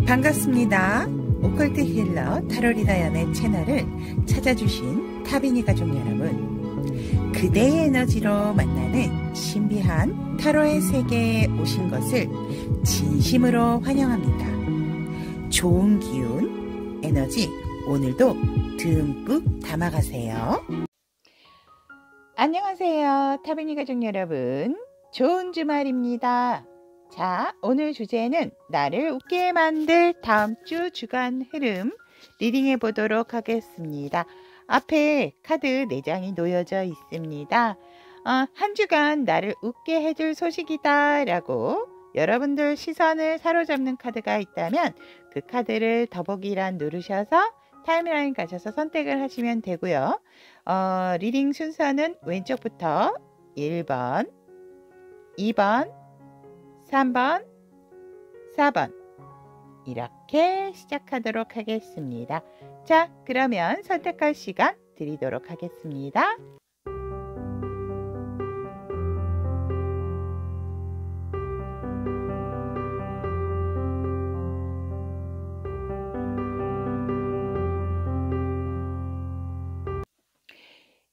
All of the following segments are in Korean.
반갑습니다. 오컬트 힐러 타로리다연의 채널을 찾아주신 타비니 가족 여러분, 그대의 에너지로 만나는 신비한 타로의 세계에 오신 것을 진심으로 환영합니다. 좋은 기운, 에너지 오늘도 듬뿍 담아가세요. 안녕하세요. 타비니 가족 여러분, 좋은 주말입니다. 자, 오늘 주제는 나를 웃게 만들 다음 주 주간 흐름 리딩해 보도록 하겠습니다. 앞에 카드 4장이 놓여져 있습니다. 한 주간 나를 웃게 해줄 소식이다 라고 여러분들 시선을 사로잡는 카드가 있다면 그 카드를 더보기란 누르셔서 타임라인 가셔서 선택을 하시면 되고요. 리딩 순서는 왼쪽부터 1번, 2번, 3번, 4번 이렇게 시작하도록 하겠습니다. 자, 그러면 선택할 시간 드리도록 하겠습니다.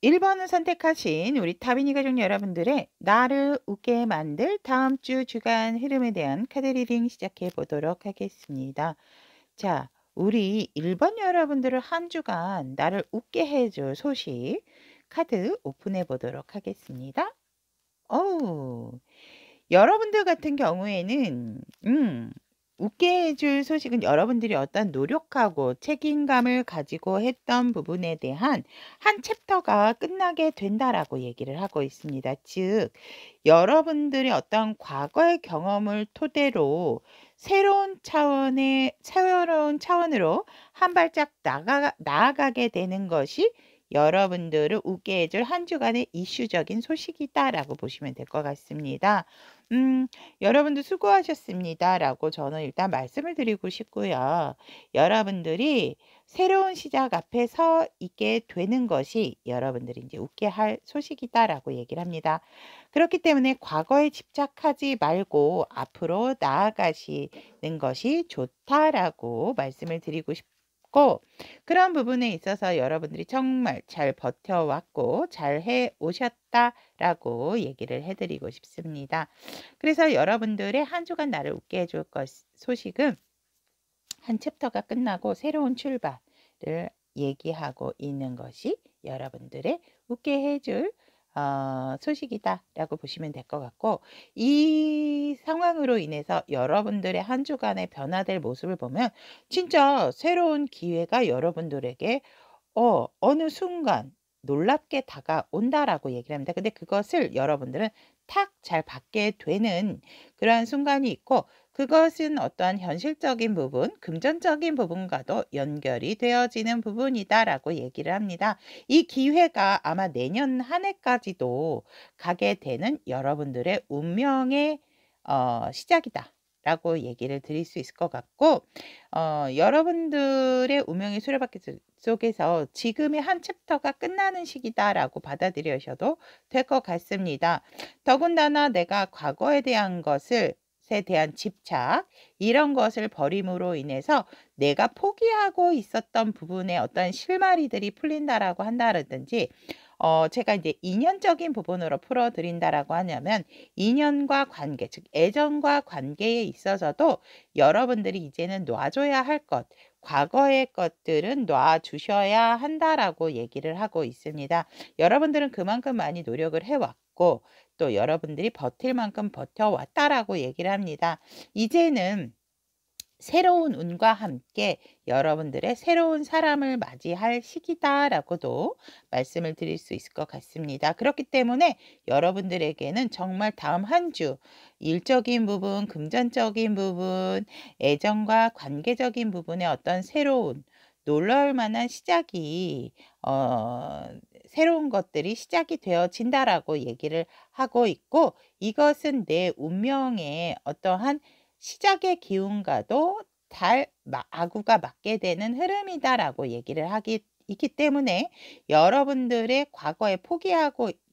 (1번을) 선택하신 우리 타비니 가족 여러분들의 나를 웃게 만들 다음 주 주간 흐름에 대한 카드 리딩 시작해 보도록 하겠습니다. 자, 우리 1번 여러분들을 한 주간 나를 웃게 해줄 소식 카드 오픈해 보도록 하겠습니다. 여러분들 같은 경우에는 웃게 해줄 소식은 여러분들이 어떤 노력하고 책임감을 가지고 했던 부분에 대한 한 챕터가 끝나게 된다라고 얘기를 하고 있습니다. 즉, 여러분들의 어떤 과거의 경험을 토대로 새로운 차원으로 한 발짝 나아가게 되는 것이 여러분들을 웃게 해줄 한 주간의 이슈적인 소식이다라고 보시면 될 것 같습니다. 여러분들 수고하셨습니다 라고 저는 일단 말씀을 드리고 싶고요. 여러분들이 새로운 시작 앞에 서 있게 되는 것이 여러분들이 이제 웃게 할 소식이다 라고 얘기를 합니다. 그렇기 때문에 과거에 집착하지 말고 앞으로 나아가시는 것이 좋다라고 말씀을 드리고 싶습니다. 그런 부분에 있어서 여러분들이 정말 잘 버텨왔고 잘 해오셨다라고 얘기를 해드리고 싶습니다. 그래서 여러분들의 한 주간 나를 웃게 해줄 소식은 한 챕터가 끝나고 새로운 출발을 얘기하고 있는 것이 여러분들의 웃게 해줄 소식이다 라고 보시면 될 것 같고, 이 상황으로 인해서 여러분들의 한 주간의 변화될 모습을 보면 진짜 새로운 기회가 여러분들에게 어느 순간 놀랍게 다가온다라고 얘기를 합니다. 근데 그것을 여러분들은 탁 잘 받게 되는 그러한 순간이 있고, 그것은 어떠한 현실적인 부분, 금전적인 부분과도 연결이 되어지는 부분이다라고 얘기를 합니다. 이 기회가 아마 내년 한 해까지도 가게 되는 여러분들의 운명의 시작이다 라고 얘기를 드릴 수 있을 것 같고, 여러분들의 운명의 수레바퀴 속에서 지금의 한 챕터가 끝나는 시기다라고 받아들여셔도 될 것 같습니다. 더군다나 내가 과거에 대한 것에 대한 집착, 이런 것을 버림으로 인해서 내가 포기하고 있었던 부분에 어떤 실마리들이 풀린다라고 한다든지, 제가 이제 인연적인 부분으로 풀어드린다라고 하냐면 인연과 관계, 즉 애정과 관계에 있어서도 여러분들이 이제는 놔줘야 할 것, 과거의 것들은 놔주셔야 한다라고 얘기를 하고 있습니다. 여러분들은 그만큼 많이 노력을 해왔고 또 여러분들이 버틸 만큼 버텨왔다라고 얘기를 합니다. 이제는 새로운 운과 함께 여러분들의 새로운 사람을 맞이할 시기다라고도 말씀을 드릴 수 있을 것 같습니다. 그렇기 때문에 여러분들에게는 정말 다음 한 주 일적인 부분, 금전적인 부분, 애정과 관계적인 부분의 어떤 새로운 놀라울 만한 시작이 새로운 것들이 시작이 되어진다라고 얘기를 하고 있고, 이것은 내 운명의 어떠한 시작의 기운과도 아구가 맞게 되는 흐름이다라고 얘기를 있기 때문에 여러분들의 과거에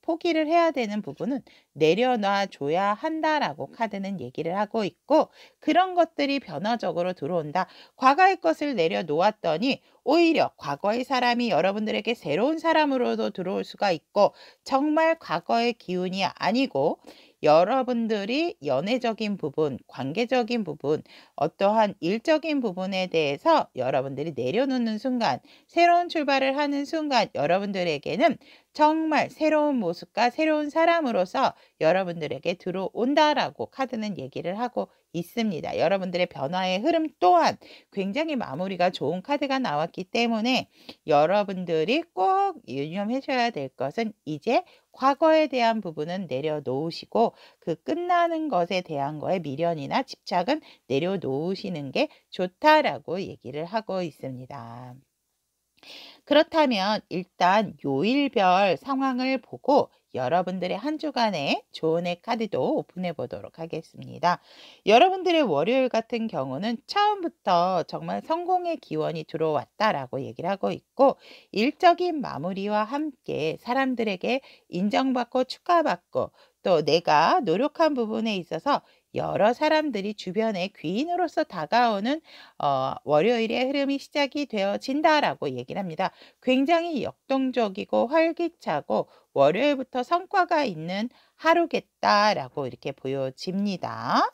포기를 해야 되는 부분은 내려놔 줘야 한다라고 카드는 얘기를 하고 있고, 그런 것들이 변화적으로 들어온다. 과거의 것을 내려놓았더니 오히려 과거의 사람이 여러분들에게 새로운 사람으로도 들어올 수가 있고, 정말 과거의 기운이 아니고 여러분들이 연애적인 부분, 관계적인 부분, 어떠한 일적인 부분에 대해서 여러분들이 내려놓는 순간, 새로운 출발을 하는 순간 여러분들에게는 정말 새로운 모습과 새로운 사람으로서 여러분들에게 들어온다라고 카드는 얘기를 하고 있습니다. 여러분들의 변화의 흐름 또한 굉장히 마무리가 좋은 카드가 나왔기 때문에 여러분들이 꼭 유념하셔야 될 것은, 이제 과거에 대한 부분은 내려놓으시고 그 끝나는 것에 대한 거에 미련이나 집착은 내려놓으시는 게 좋다라고 얘기를 하고 있습니다. 그렇다면 일단 요일별 상황을 보고 여러분들의 한 주간의 조언의 카드도 오픈해 보도록 하겠습니다. 여러분들의 월요일 같은 경우는 처음부터 정말 성공의 기원이 들어왔다라고 얘기를 하고 있고, 일적인 마무리와 함께 사람들에게 인정받고 축하받고, 또 내가 노력한 부분에 있어서 여러 사람들이 주변에 귀인으로서 다가오는 월요일의 흐름이 시작이 되어진다라고 얘기를 합니다. 굉장히 역동적이고 활기차고 월요일부터 성과가 있는 하루겠다라고 이렇게 보여집니다.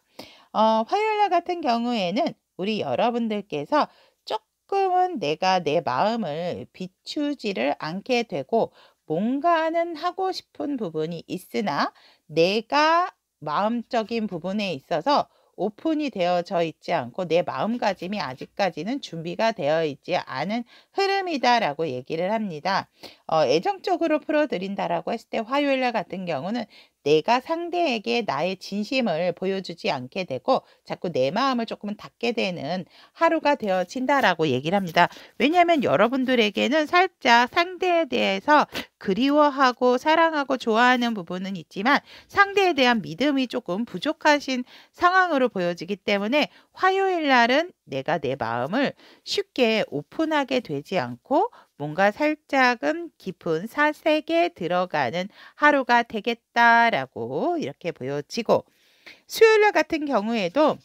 화요일 같은 경우에는 우리 여러분들께서 조금은 내가 내 마음을 비추지를 않게 되고, 뭔가는 하고 싶은 부분이 있으나 내가 마음적인 부분에 있어서 오픈이 되어져 있지 않고 내 마음가짐이 아직까지는 준비가 되어 있지 않은 흐름이다라고 얘기를 합니다. 애정적으로 풀어드린다라고 했을 때 화요일날 같은 경우는 내가 상대에게 나의 진심을 보여주지 않게 되고 자꾸 내 마음을 조금은 닫게 되는 하루가 되어진다라고 얘기를 합니다. 왜냐하면 여러분들에게는 살짝 상대에 대해서 그리워하고 사랑하고 좋아하는 부분은 있지만 상대에 대한 믿음이 조금 부족하신 상황으로 보여지기 때문에 화요일 날은 내가 내 마음을 쉽게 오픈하게 되지 않고 뭔가 살짝은 깊은 사색에 들어가는 하루가 되겠다라고 이렇게 보여지고, 수요일 같은 경우에도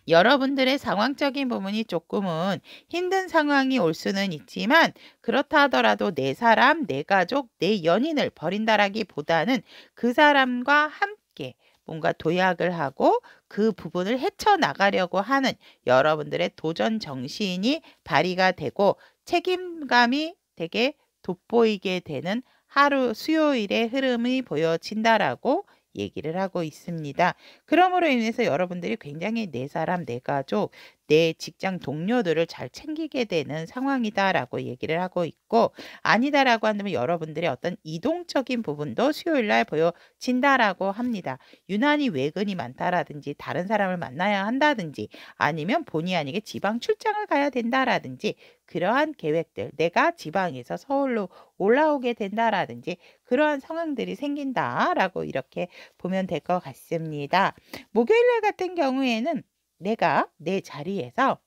여러분들의 상황적인 부분이 조금은 힘든 상황이 올 수는 있지만, 그렇다 하더라도 내 사람, 내 가족, 내 연인을 버린다라기보다는 그 사람과 함께 뭔가 도약을 하고 그 부분을 헤쳐나가려고 하는 여러분들의 도전 정신이 발휘가 되고 책임감이 되게 돋보이게 되는 하루, 수요일의 흐름이 보여진다라고 얘기를 하고 있습니다. 그러므로 인해서 여러분들이 굉장히 내 사람, 내 가족, 내 직장 동료들을 잘 챙기게 되는 상황이다라고 얘기를 하고 있고, 아니다라고 한다면 여러분들의 어떤 이동적인 부분도 수요일 날 보여진다라고 합니다. 유난히 외근이 많다라든지 다른 사람을 만나야 한다든지 아니면 본의 아니게 지방 출장을 가야 된다라든지 그러한 계획들, 내가 지방에서 서울로 올라오게 된다라든지 그러한 상황들이 생긴다라고 이렇게 보면 될 것 같습니다. 목요일 같은 경우에는 내가 내 자리에서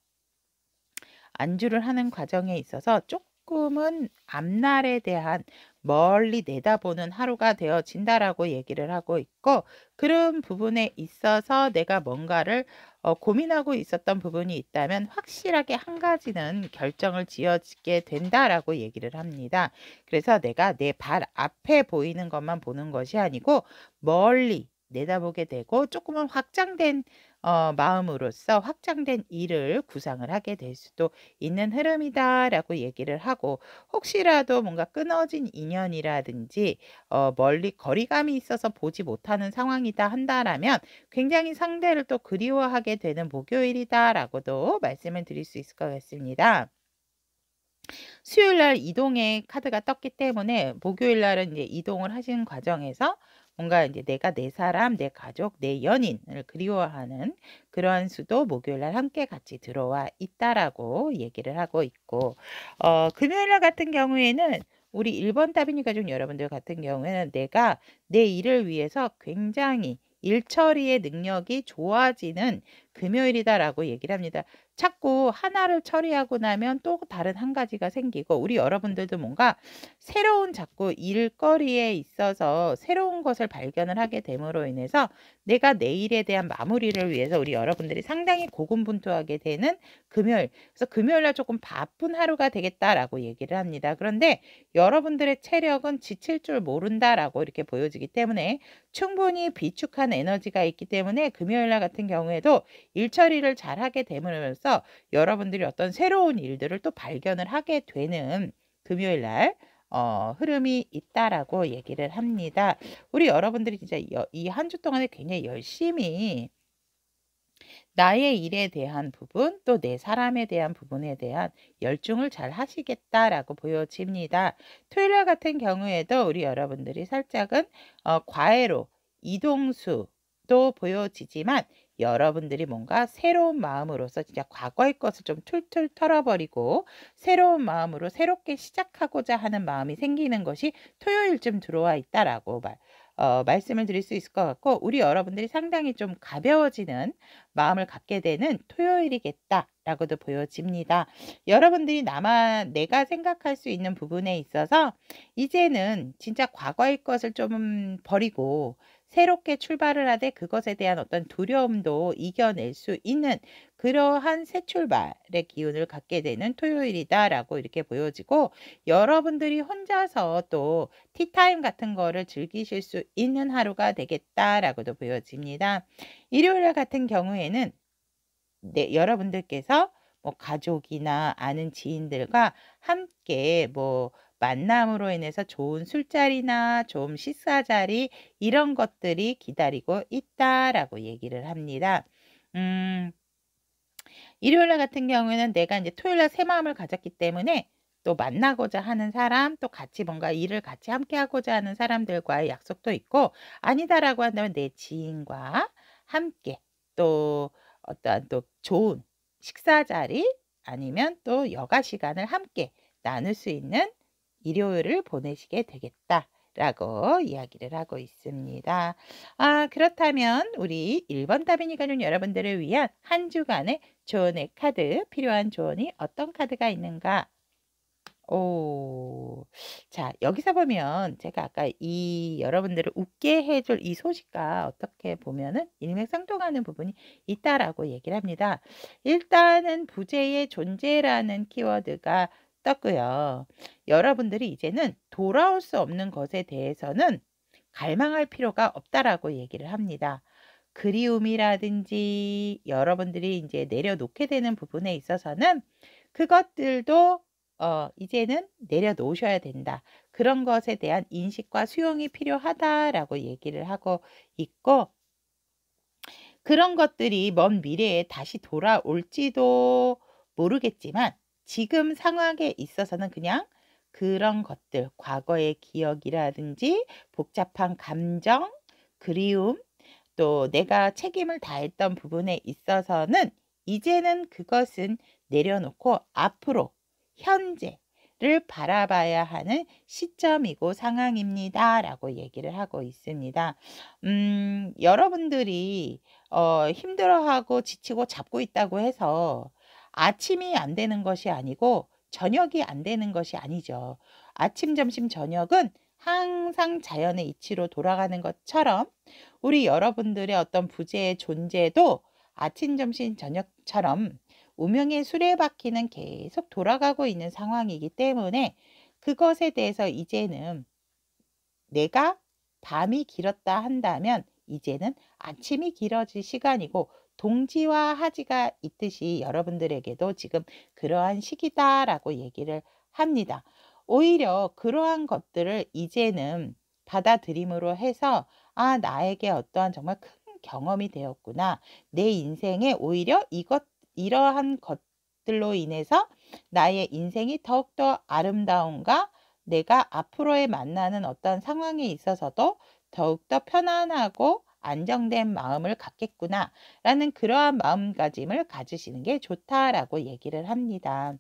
안주를 하는 과정에 있어서 조금은 앞날에 대한 멀리 내다보는 하루가 되어진다라고 얘기를 하고 있고, 그런 부분에 있어서 내가 뭔가를 고민하고 있었던 부분이 있다면 확실하게 한 가지는 결정을 지어지게 된다라고 얘기를 합니다. 그래서 내가 내 발 앞에 보이는 것만 보는 것이 아니고 멀리 내다보게 되고 조금은 확장된 마음으로써 확장된 일을 구상을 하게 될 수도 있는 흐름이다라고 얘기를 하고, 혹시라도 뭔가 끊어진 인연이라든지 멀리 거리감이 있어서 보지 못하는 상황이다 한다라면 굉장히 상대를 또 그리워하게 되는 목요일이다라고도 말씀을 드릴 수 있을 것 같습니다. 수요일 날 이동의 카드가 떴기 때문에 목요일 날은 이제 이동을 하시는 과정에서 뭔가 이제 내가 내 사람, 내 가족, 내 연인을 그리워하는 그러한 수도 목요일 날 함께 같이 들어와 있다라고 얘기를 하고 있고, 금요일 날 같은 경우에는 우리 1번 따비니 가족 여러분들 같은 경우에는 내가 내 일을 위해서 굉장히 일 처리의 능력이 좋아지는 금요일이다라고 얘기를 합니다. 자꾸 하나를 처리하고 나면 또 다른 한 가지가 생기고 우리 여러분들도 뭔가 새로운 자꾸 일거리에 있어서 새로운 것을 발견을 하게 됨으로 인해서 내가 내일에 대한 마무리를 위해서 우리 여러분들이 상당히 고군분투하게 되는 금요일. 그래서 금요일 날 조금 바쁜 하루가 되겠다라고 얘기를 합니다. 그런데 여러분들의 체력은 지칠 줄 모른다라고 이렇게 보여지기 때문에 충분히 비축한 에너지가 있기 때문에 금요일 날 같은 경우에도 일 처리를 잘 하게 됨으로써 여러분들이 어떤 새로운 일들을 또 발견을 하게 되는 금요일 날 흐름이 있다라고 얘기를 합니다. 우리 여러분들이 진짜 이 한 주 동안에 굉장히 열심히 나의 일에 대한 부분 또 내 사람에 대한 부분에 대한 열중을 잘 하시겠다라고 보여집니다. 토요일 같은 경우에도 우리 여러분들이 살짝은 과외로 이동수도 보여지지만 여러분들이 뭔가 새로운 마음으로서 진짜 과거의 것을 좀 툴툴 털어버리고 새로운 마음으로 새롭게 시작하고자 하는 마음이 생기는 것이 토요일쯤 들어와 있다라고 말씀을 드릴 수 있을 것 같고 우리 여러분들이 상당히 좀 가벼워지는 마음을 갖게 되는 토요일이겠다라고도 보여집니다. 여러분들이 내가 생각할 수 있는 부분에 있어서 이제는 진짜 과거의 것을 좀 버리고 새롭게 출발을 하되 그것에 대한 어떤 두려움도 이겨낼 수 있는 그러한 새 출발의 기운을 갖게 되는 토요일이다라고 이렇게 보여지고 여러분들이 혼자서 또 티타임 같은 거를 즐기실 수 있는 하루가 되겠다라고도 보여집니다. 일요일 같은 경우에는 여러분들께서 뭐 가족이나 아는 지인들과 함께 뭐 만남으로 인해서 좋은 술자리나 좋은 식사자리 이런 것들이 기다리고 있다라고 얘기를 합니다. 일요일 같은 경우에는 내가 이제 토요일 날 새 마음을 가졌기 때문에 또 만나고자 하는 사람, 또 같이 뭔가 일을 같이 함께 하고자 하는 사람들과의 약속도 있고 아니다라고 한다면 내 지인과 함께 또 어떠한 또 좋은 식사 자리 아니면 또 여가 시간을 함께 나눌 수 있는 일요일을 보내시게 되겠다라고 이야기를 하고 있습니다. 그렇다면 우리 1번 답이니 가족 여러분들을 위한 한 주간의 조언의 카드, 필요한 조언이 어떤 카드가 있는가? 자, 여기서 보면 제가 아까 이 여러분들을 웃게 해줄 이 소식과 어떻게 보면은 일맥상통하는 부분이 있다라고 얘기를 합니다. 일단은 부재의 존재라는 키워드가 떴고요. 여러분들이 이제는 돌아올 수 없는 것에 대해서는 갈망할 필요가 없다라고 얘기를 합니다. 그리움이라든지 여러분들이 이제 내려놓게 되는 부분에 있어서는 그것들도 이제는 내려놓으셔야 된다. 그런 것에 대한 인식과 수용이 필요하다라고 얘기를 하고 있고 그런 것들이 먼 미래에 다시 돌아올지도 모르겠지만 지금 상황에 있어서는 그냥 그런 것들, 과거의 기억이라든지 복잡한 감정, 그리움, 또 내가 책임을 다했던 부분에 있어서는 이제는 그것은 내려놓고 앞으로 현재를 바라봐야 하는 시점이고 상황입니다. 라고 얘기를 하고 있습니다. 여러분들이 힘들어하고 지치고 잡고 있다고 해서 아침이 안 되는 것이 아니고 저녁이 안 되는 것이 아니죠. 아침, 점심, 저녁은 항상 자연의 이치로 돌아가는 것처럼 우리 여러분들의 어떤 부재의 존재도 아침, 점심, 저녁처럼 운명의 수레바퀴는 계속 돌아가고 있는 상황이기 때문에 그것에 대해서 이제는 내가 밤이 길었다 한다면 이제는 아침이 길어질 시간이고 동지와 하지가 있듯이 여러분들에게도 지금 그러한 시기다라고 얘기를 합니다. 오히려 그러한 것들을 이제는 받아들임으로 해서 나에게 어떠한 정말 큰 경험이 되었구나. 내 인생에 오히려 이러한 것들로 인해서 나의 인생이 더욱더 아름다움과 내가 앞으로에 만나는 어떤 상황에 있어서도 더욱더 편안하고 안정된 마음을 갖겠구나 라는 그러한 마음가짐을 가지시는 게 좋다라고 얘기를 합니다.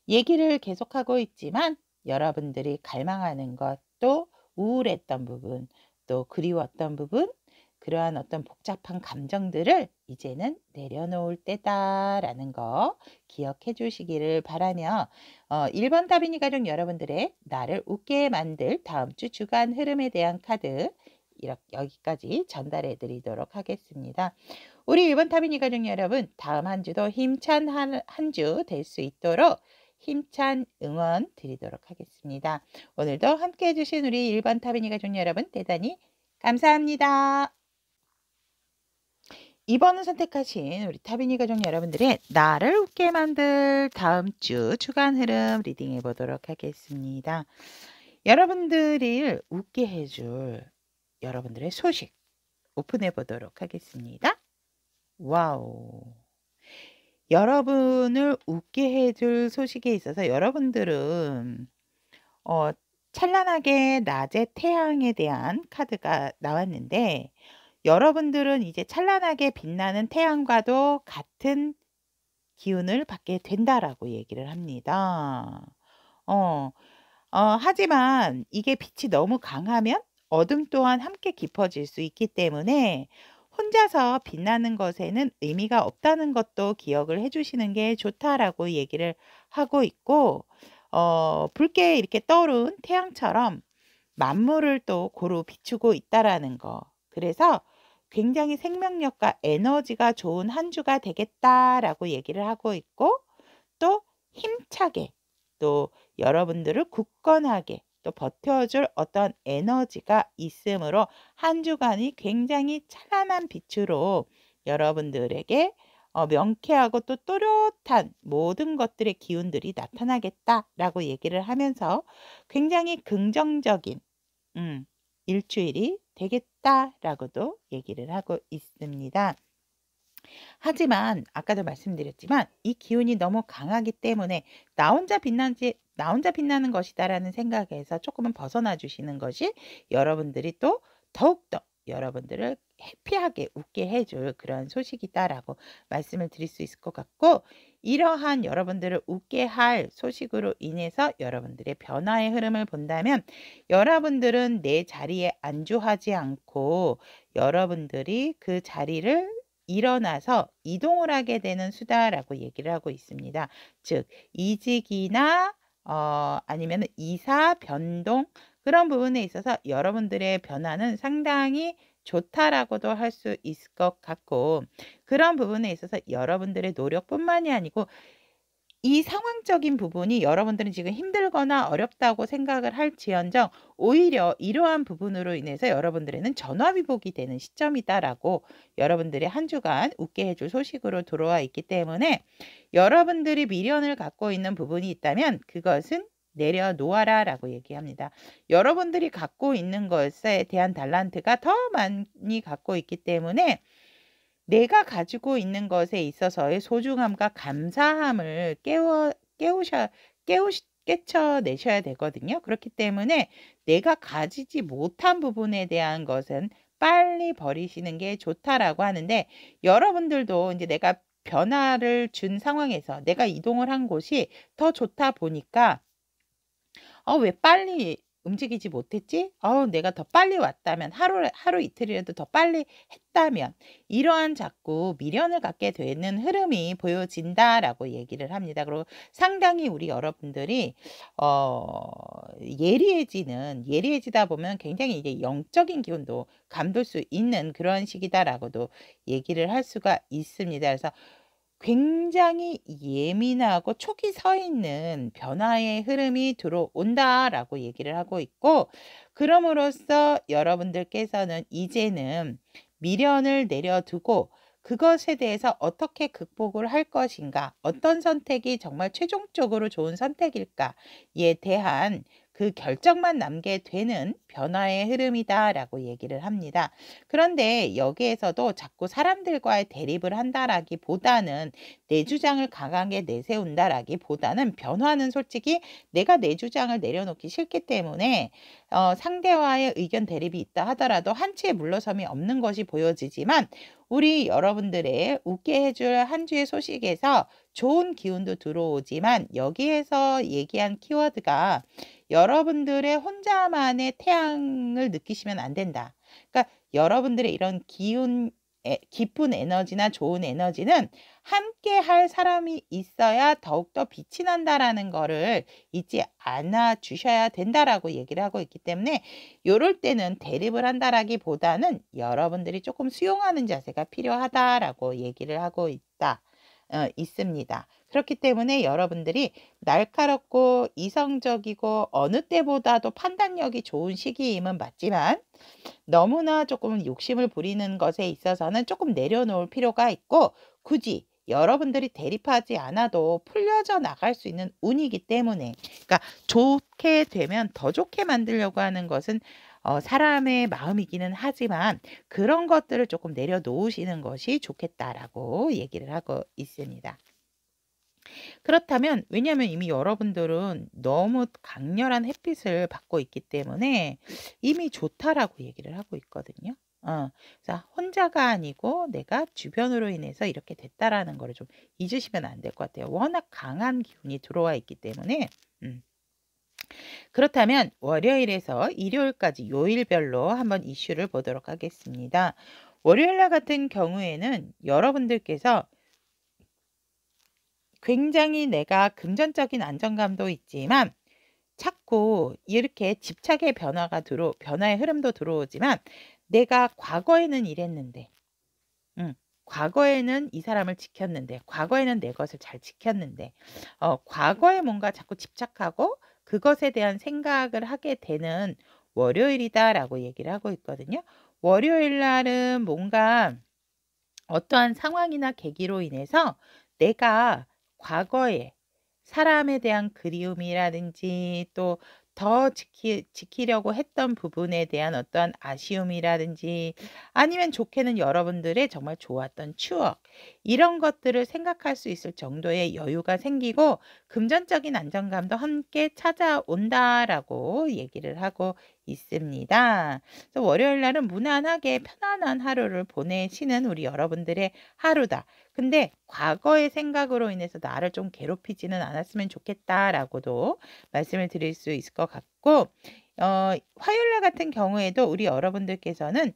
얘기를 계속하고 있지만 여러분들이 갈망하는 것, 또 우울했던 부분, 또 그리웠던 부분, 그러한 어떤 복잡한 감정들을 이제는 내려놓을 때다라는 거 기억해 주시기를 바라며 1번 다빈이 가족 여러분들의 나를 웃게 만들 다음 주 주간 흐름에 대한 카드 이렇게 여기까지 전달해 드리도록 하겠습니다. 우리 1번 다빈이 가족 여러분, 다음 한 주도 힘찬 한 주 될 수 있도록 힘찬 응원 드리도록 하겠습니다. 오늘도 함께 해주신 우리 1번 타빈이 가족 여러분 대단히 감사합니다. 2번을 선택하신 우리 타빈이 가족 여러분들의 나를 웃게 만들 다음 주 주간 흐름 리딩해 보도록 하겠습니다. 여러분들을 웃게 해줄 여러분들의 소식 오픈해 보도록 하겠습니다. 와우. 여러분을 웃게 해줄 소식에 있어서 여러분들은 찬란하게 낮의 태양에 대한 카드가 나왔는데 여러분들은 이제 찬란하게 빛나는 태양과도 같은 기운을 받게 된다라고 얘기를 합니다. 하지만 이게 빛이 너무 강하면 어둠 또한 함께 깊어질 수 있기 때문에 혼자서 빛나는 것에는 의미가 없다는 것도 기억을 해주시는 게 좋다라고 얘기를 하고 있고 붉게 이렇게 떠오른 태양처럼 만물을 또 고루 비추고 있다라는 거. 그래서 굉장히 생명력과 에너지가 좋은 한 주가 되겠다라고 얘기를 하고 있고 또 힘차게 또 여러분들을 굳건하게 또 버텨줄 어떤 에너지가 있으므로 한 주간이 굉장히 찬란한 빛으로 여러분들에게 명쾌하고 또 또렷한 모든 것들의 기운들이 나타나겠다라고 얘기를 하면서 굉장히 긍정적인 일주일이 되겠다라고도 얘기를 하고 있습니다. 하지만 아까도 말씀드렸지만 이 기운이 너무 강하기 때문에 나 혼자 빛나는 것이다라는 생각에서 조금은 벗어나 주시는 것이 여러분들이 또 더욱더 여러분들을 해피하게 웃게 해줄 그런 소식이다라고 말씀을 드릴 수 있을 것 같고 이러한 여러분들을 웃게 할 소식으로 인해서 여러분들의 변화의 흐름을 본다면 여러분들은 내 자리에 안주하지 않고 여러분들이 그 자리를 일어나서 이동을 하게 되는 수다라고 얘기를 하고 있습니다. 즉 이직이나 아니면 이사, 변동 그런 부분에 있어서 여러분들의 변화는 상당히 좋다라고도 할 수 있을 것 같고 그런 부분에 있어서 여러분들의 노력뿐만이 아니고 이 상황적인 부분이 여러분들은 지금 힘들거나 어렵다고 생각을 할지언정 오히려 이러한 부분으로 인해서 여러분들에는 전화위복이 되는 시점이다라고 여러분들의 한 주간 웃게 해줄 소식으로 들어와 있기 때문에 여러분들이 미련을 갖고 있는 부분이 있다면 그것은 내려놓아라 라고 얘기합니다. 여러분들이 갖고 있는 것에 대한 달란트가 더 많이 갖고 있기 때문에 내가 가지고 있는 것에 있어서의 소중함과 감사함을 깨쳐내셔야 되거든요. 그렇기 때문에 내가 가지지 못한 부분에 대한 것은 빨리 버리시는 게 좋다라고 하는데 여러분들도 이제 내가 변화를 준 상황에서 내가 이동을 한 곳이 더 좋다 보니까 왜 빨리 움직이지 못했지? 내가 더 빨리 왔다면 하루 이틀이라도 더 빨리 했다면 이러한 자꾸 미련을 갖게 되는 흐름이 보여진다라고 얘기를 합니다. 그리고 상당히 우리 여러분들이 예리해지다 보면 굉장히 이제 영적인 기운도 감돌 수 있는 그런 시기다라고도 얘기를 할 수가 있습니다. 그래서 굉장히 예민하고 촉이 서 있는 변화의 흐름이 들어온다라고 얘기를 하고 있고 그럼으로써 여러분들께서는 이제는 미련을 내려두고 그것에 대해서 어떻게 극복을 할 것인가 어떤 선택이 정말 최종적으로 좋은 선택일까에 대한 그 결정만 남게 되는 변화의 흐름이다라고 얘기를 합니다. 그런데 여기에서도 자꾸 사람들과의 대립을 한다라기보다는 내 주장을 강하게 내세운다라기보다는 변화는 솔직히 내가 내 주장을 내려놓기 싫기 때문에 상대와의 의견 대립이 있다 하더라도 한 치의 물러섬이 없는 것이 보여지지만 우리 여러분들의 웃게 해줄 한 주의 소식에서 좋은 기운도 들어오지만 여기에서 얘기한 키워드가 여러분들의 혼자만의 태양을 느끼시면 안 된다. 그러니까 여러분들의 이런 깊은 에너지나 좋은 에너지는 함께 할 사람이 있어야 더욱더 빛이 난다라는 거를 잊지 않아 주셔야 된다라고 얘기를 하고 있기 때문에 요럴 때는 대립을 한다라기보다는 여러분들이 조금 수용하는 자세가 필요하다라고 얘기를 하고 있습니다. 그렇기 때문에 여러분들이 날카롭고 이성적이고 어느 때보다도 판단력이 좋은 시기임은 맞지만 너무나 조금 욕심을 부리는 것에 있어서는 조금 내려놓을 필요가 있고 굳이 여러분들이 대립하지 않아도 풀려져 나갈 수 있는 운이기 때문에 그러니까 좋게 되면 더 좋게 만들려고 하는 것은 사람의 마음이기는 하지만 그런 것들을 조금 내려놓으시는 것이 좋겠다라고 얘기를 하고 있습니다. 그렇다면 왜냐하면 이미 여러분들은 너무 강렬한 햇빛을 받고 있기 때문에 이미 좋다라고 얘기를 하고 있거든요. 그래서 혼자가 아니고 내가 주변으로 인해서 이렇게 됐다라는 거를 좀 잊으시면 안 될 것 같아요. 워낙 강한 기운이 들어와 있기 때문에 그렇다면 월요일에서 일요일까지 요일별로 한번 이슈를 보도록 하겠습니다. 월요일날 같은 경우에는 여러분들께서 굉장히 내가 금전적인 안정감도 있지만 자꾸 이렇게 집착의 변화의 흐름도 들어오지만 내가 과거에는 이랬는데 과거에는 이 사람을 지켰는데 과거에는 내 것을 잘 지켰는데 과거에 뭔가 자꾸 집착하고 그것에 대한 생각을 하게 되는 월요일이다라고 얘기를 하고 있거든요. 월요일 날은 뭔가 어떠한 상황이나 계기로 인해서 내가 과거에 사람에 대한 그리움이라든지 또 더 지키려고 했던 부분에 대한 어떠한 아쉬움이라든지 아니면 좋게는 여러분들의 정말 좋았던 추억 이런 것들을 생각할 수 있을 정도의 여유가 생기고 금전적인 안정감도 함께 찾아온다라고 얘기를 하고 있습니다. 그래서 월요일 날은 무난하게 편안한 하루를 보내시는 우리 여러분들의 하루다. 근데 과거의 생각으로 인해서 나를 좀 괴롭히지는 않았으면 좋겠다라고도 말씀을 드릴 수 있을 것 같고 화요일 날 같은 경우에도 우리 여러분들께서는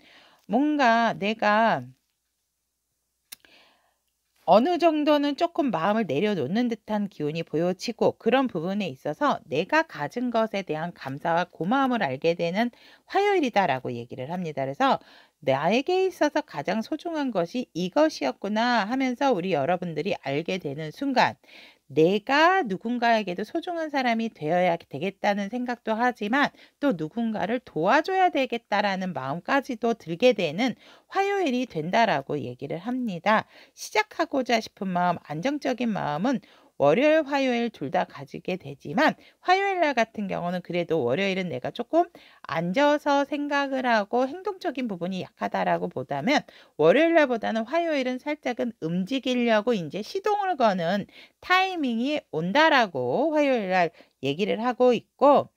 뭔가 내가 어느 정도는 조금 마음을 내려놓는 듯한 기운이 보여지고 그런 부분에 있어서 내가 가진 것에 대한 감사와 고마움을 알게 되는 화요일이다라고 얘기를 합니다. 그래서 나에게 있어서 가장 소중한 것이 이것이었구나 하면서 우리 여러분들이 알게 되는 순간 내가 누군가에게도 소중한 사람이 되어야 되겠다는 생각도 하지만 또 누군가를 도와줘야 되겠다라는 마음까지도 들게 되는 화요일이 된다라고 얘기를 합니다. 시작하고자 싶은 마음, 안정적인 마음은 월요일, 화요일 둘 다 가지게 되지만 화요일 날 같은 경우는 그래도 월요일은 내가 조금 앉아서 생각을 하고 행동적인 부분이 약하다라고 보다면 월요일 날보다는 화요일은 살짝은 움직이려고 이제 시동을 거는 타이밍이 온다라고 화요일 날 얘기를 하고 있고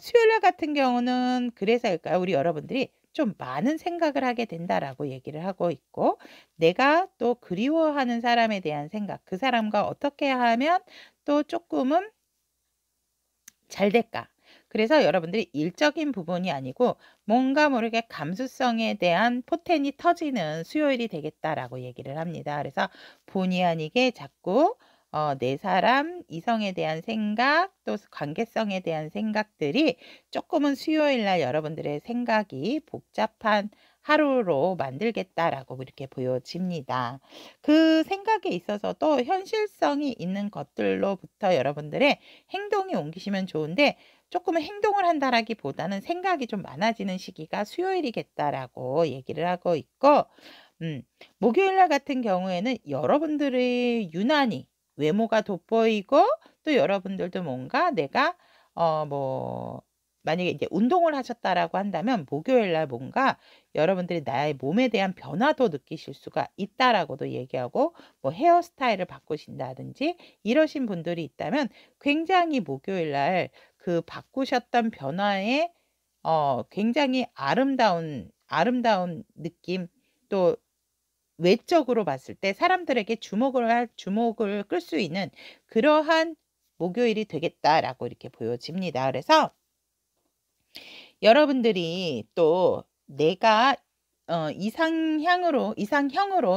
수요일 날 같은 경우는 그래서일까요? 우리 여러분들이 좀 많은 생각을 하게 된다라고 얘기를 하고 있고 내가 또 그리워하는 사람에 대한 생각 그 사람과 어떻게 하면 또 조금은 잘 될까? 그래서 여러분들이 일적인 부분이 아니고 뭔가 모르게 감수성에 대한 포텐이 터지는 수요일이 되겠다라고 얘기를 합니다. 그래서 본의 아니게 자꾸 내 사람, 이성에 대한 생각, 또 관계성에 대한 생각들이 조금은 수요일 날 여러분들의 생각이 복잡한 하루로 만들겠다라고 이렇게 보여집니다. 그 생각에 있어서도 현실성이 있는 것들로부터 여러분들의 행동이 옮기시면 좋은데 조금은 행동을 한다라기보다는 생각이 좀 많아지는 시기가 수요일이겠다라고 얘기를 하고 있고 목요일 날 같은 경우에는 여러분들의 유난히 외모가 돋보이고 또 여러분들도 뭔가 내가 만약에 이제 운동을 하셨다라고 한다면 목요일 날 뭔가 여러분들이 나의 몸에 대한 변화도 느끼실 수가 있다라고도 얘기하고 뭐 헤어스타일을 바꾸신다든지 이러신 분들이 있다면 굉장히 목요일 날 그 바꾸셨던 변화에 굉장히 아름다운 느낌 또 외적으로 봤을 때 사람들에게 주목을 끌 수 있는 그러한 목요일이 되겠다라고 이렇게 보여집니다. 그래서 여러분들이 또 내가 이상형으로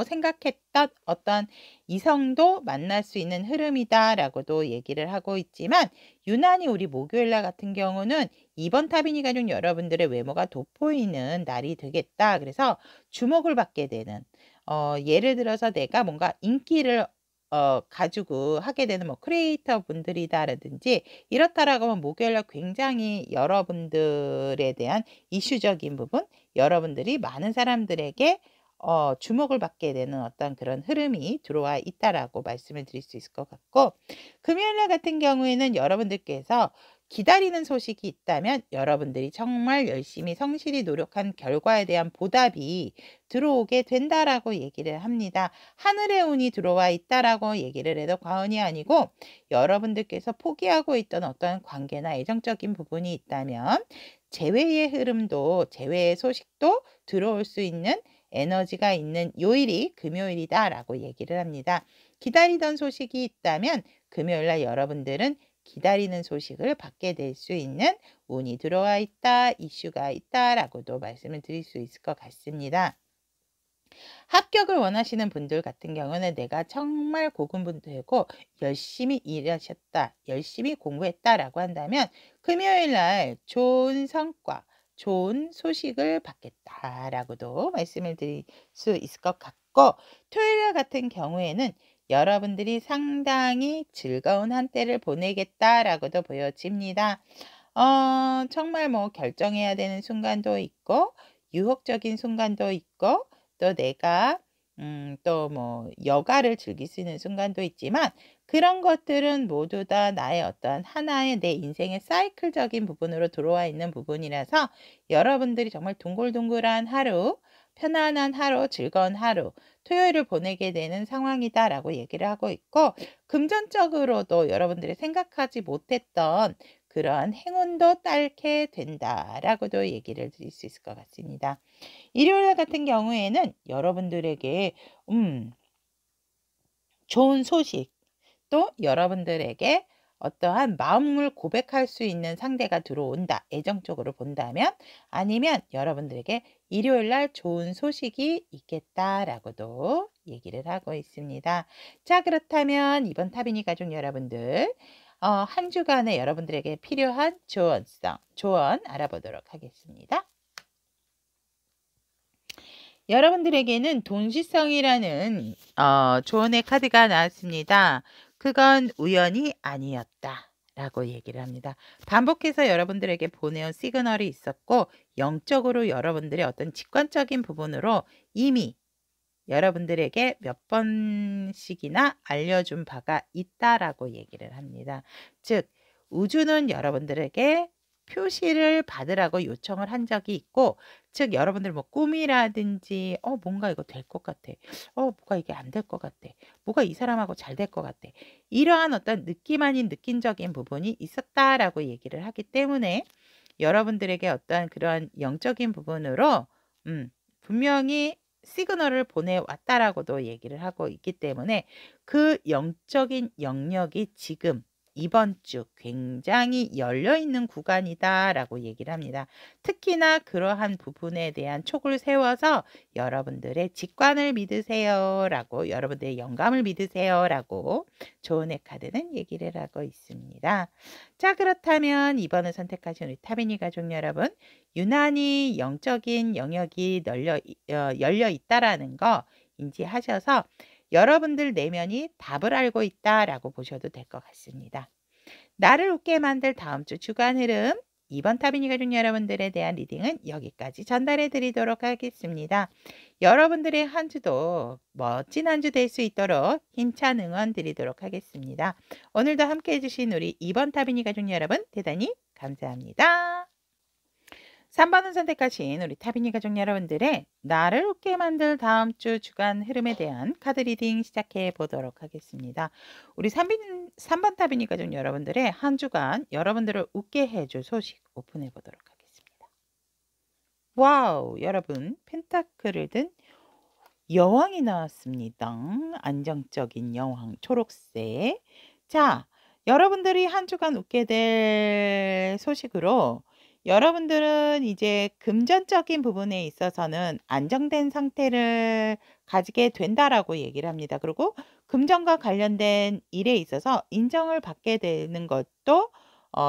생각했던 어떤 이성도 만날 수 있는 흐름이다라고도 얘기를 하고 있지만, 유난히 우리 목요일날 같은 경우는 이번 타비니 가족 여러분들의 외모가 돋보이는 날이 되겠다. 그래서 주목을 받게 되는, 예를 들어서 내가 뭔가 인기를 가지고 하게 되는 뭐 크리에이터 분들이다라든지 이렇다라고 하면 목요일날 굉장히 여러분들에 대한 이슈적인 부분, 여러분들이 많은 사람들에게 주목을 받게 되는 어떤 그런 흐름이 들어와 있다라고 말씀을 드릴 수 있을 것 같고, 금요일날 같은 경우에는 여러분들께서 기다리는 소식이 있다면 여러분들이 정말 열심히 성실히 노력한 결과에 대한 보답이 들어오게 된다라고 얘기를 합니다. 하늘의 운이 들어와 있다라고 얘기를 해도 과언이 아니고, 여러분들께서 포기하고 있던 어떤 관계나 애정적인 부분이 있다면 재회의 흐름도, 재회의 소식도 들어올 수 있는 에너지가 있는 요일이 금요일이다라고 얘기를 합니다. 기다리던 소식이 있다면 금요일날 여러분들은 기다리는 소식을 받게 될 수 있는 운이 들어와 있다, 이슈가 있다라고도 말씀을 드릴 수 있을 것 같습니다. 합격을 원하시는 분들 같은 경우는 내가 정말 고군분투하고 열심히 일하셨다, 열심히 공부했다라고 한다면 금요일날 좋은 성과, 좋은 소식을 받겠다라고도 말씀을 드릴 수 있을 것 같고, 토요일 같은 경우에는 여러분들이 상당히 즐거운 한때를 보내겠다라고도 보여집니다. 정말 뭐 결정해야 되는 순간도 있고, 유혹적인 순간도 있고, 또 내가 또 뭐 여가를 즐길 수 있는 순간도 있지만, 그런 것들은 모두 다 나의 어떤 하나의 내 인생의 사이클적인 부분으로 들어와 있는 부분이라서 여러분들이 정말 둥글둥글한 하루, 편안한 하루, 즐거운 하루, 토요일을 보내게 되는 상황이다라고 얘기를 하고 있고, 금전적으로도 여러분들이 생각하지 못했던 그러한 행운도 따게 된다라고도 얘기를 드릴 수 있을 것 같습니다. 일요일 같은 경우에는 여러분들에게 좋은 소식, 또 여러분들에게 어떠한 마음을 고백할 수 있는 상대가 들어온다, 애정적으로 본다면, 아니면 여러분들에게 일요일 날 좋은 소식이 있겠다라고도 얘기를 하고 있습니다. 자, 그렇다면 이번 타비니 가족 여러분들, 한 주간에 여러분들에게 필요한 조언 알아보도록 하겠습니다. 여러분들에게는 돈시성이라는 조언의 카드가 나왔습니다. 그건 우연이 아니었다 라고 얘기를 합니다. 반복해서 여러분들에게 보내온 시그널이 있었고, 영적으로 여러분들의 어떤 직관적인 부분으로 이미 여러분들에게 몇 번씩이나 알려준 바가 있다라고 얘기를 합니다. 즉, 우주는 여러분들에게 표시를 받으라고 요청을 한 적이 있고, 즉 여러분들 뭐 꿈이라든지 뭔가 이거 될 것 같아, 뭐가 이게 안 될 것 같아, 뭐가 이 사람하고 잘 될 것 같아, 이러한 어떤 느낌 아닌 느낌적인 부분이 있었다라고 얘기를 하기 때문에 여러분들에게 어떠한 그러한 영적인 부분으로 분명히 시그널을 보내왔다라고도 얘기를 하고 있기 때문에, 그 영적인 영역이 지금 이번 주 굉장히 열려있는 구간이다라고 얘기를 합니다. 특히나 그러한 부분에 대한 촉을 세워서 여러분들의 직관을 믿으세요라고, 여러분들의 영감을 믿으세요라고 조언의 카드는 얘기를 하고 있습니다. 자, 그렇다면 이번을 선택하신 우리 타비니 가족 여러분, 유난히 영적인 영역이 열려 있다라는 거 인지하셔서 여러분들 내면이 답을 알고 있다라고 보셔도 될 것 같습니다. 나를 웃게 만들 다음 주 주간 흐름, 이번 타비니 가족 여러분들에 대한 리딩은 여기까지 전달해 드리도록 하겠습니다. 여러분들의 한 주도 멋진 한 주 될 수 있도록 힘찬 응원 드리도록 하겠습니다. 오늘도 함께 해주신 우리 이번 타비니 가족 여러분 대단히 감사합니다. 3번을 선택하신 우리 타비니 가족 여러분들의 나를 웃게 만들 다음 주 주간 흐름에 대한 카드 리딩 시작해 보도록 하겠습니다. 우리 3번 타비니 가족 여러분들의 한 주간 여러분들을 웃게 해줄 소식 오픈해 보도록 하겠습니다. 와우, 여러분, 펜타클을 든 여왕이 나왔습니다. 안정적인 여왕, 초록색. 자, 여러분들이 한 주간 웃게 될 소식으로 여러분들은 이제 금전적인 부분에 있어서는 안정된 상태를 가지게 된다라고 얘기를 합니다. 그리고 금전과 관련된 일에 있어서 인정을 받게 되는 것도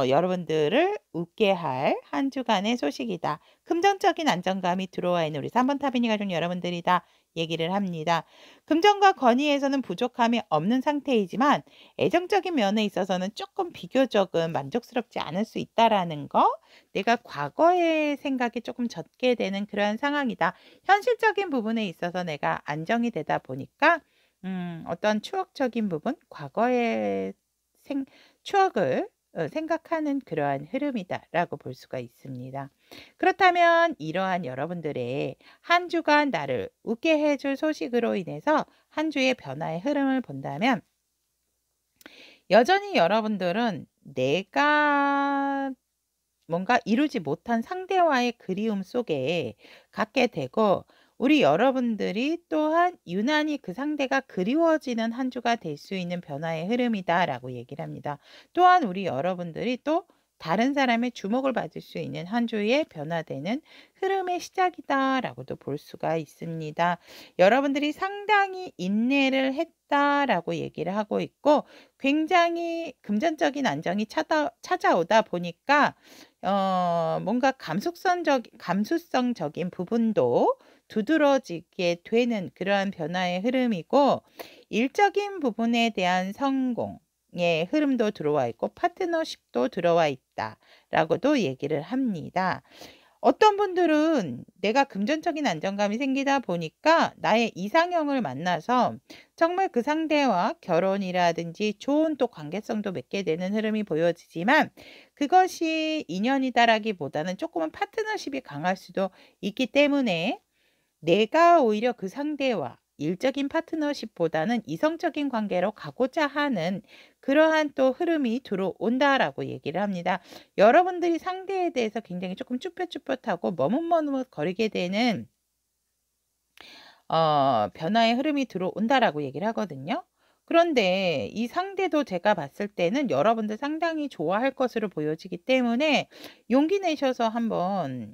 여러분들을 웃게 할 한 주간의 소식이다. 금전적인 안정감이 들어와 있는 우리 3번 타비니 가족 여러분들이다 얘기를 합니다. 금전과 권위에서는 부족함이 없는 상태이지만 애정적인 면에 있어서는 조금 비교적은 만족스럽지 않을 수 있다라는 거, 내가 과거의 생각이 조금 젖게 되는 그러한 상황이다. 현실적인 부분에 있어서 내가 안정이 되다 보니까 어떤 추억적인 부분, 과거의 추억을 생각하는 그러한 흐름이다라고 볼 수가 있습니다. 그렇다면 이러한 여러분들의 한 주간 나를 웃게 해줄 소식으로 인해서 한 주의 변화의 흐름을 본다면 여전히 여러분들은 내가 뭔가 이루지 못한 상대와의 그리움 속에 갖게 되고 우리 여러분들이 또한 유난히 그 상대가 그리워지는 한 주가 될 수 있는 변화의 흐름이다라고 얘기를 합니다. 또한 우리 여러분들이 또 다른 사람의 주목을 받을 수 있는 한 주의 변화되는 흐름의 시작이다라고도 볼 수가 있습니다. 여러분들이 상당히 인내를 했다라고 얘기를 하고 있고 굉장히 금전적인 안정이 찾아오다 보니까 뭔가 감수성적인 부분도 두드러지게 되는 그러한 변화의 흐름이고 일적인 부분에 대한 성공의 흐름도 들어와 있고 파트너십도 들어와 있다라고도 얘기를 합니다. 어떤 분들은 내가 금전적인 안정감이 생기다 보니까 나의 이상형을 만나서 정말 그 상대와 결혼이라든지 좋은 또 관계성도 맺게 되는 흐름이 보여지지만 그것이 인연이다라기보다는 조금은 파트너십이 강할 수도 있기 때문에 내가 오히려 그 상대와 일적인 파트너십보다는 이성적인 관계로 가고자 하는 그러한 또 흐름이 들어온다라고 얘기를 합니다. 여러분들이 상대에 대해서 굉장히 조금 쭈뼛쭈뼛하고 머뭇머뭇거리게 되는 변화의 흐름이 들어온다라고 얘기를 하거든요. 그런데 이 상대도 제가 봤을 때는 여러분들 상당히 좋아할 것으로 보여지기 때문에 용기 내셔서 한번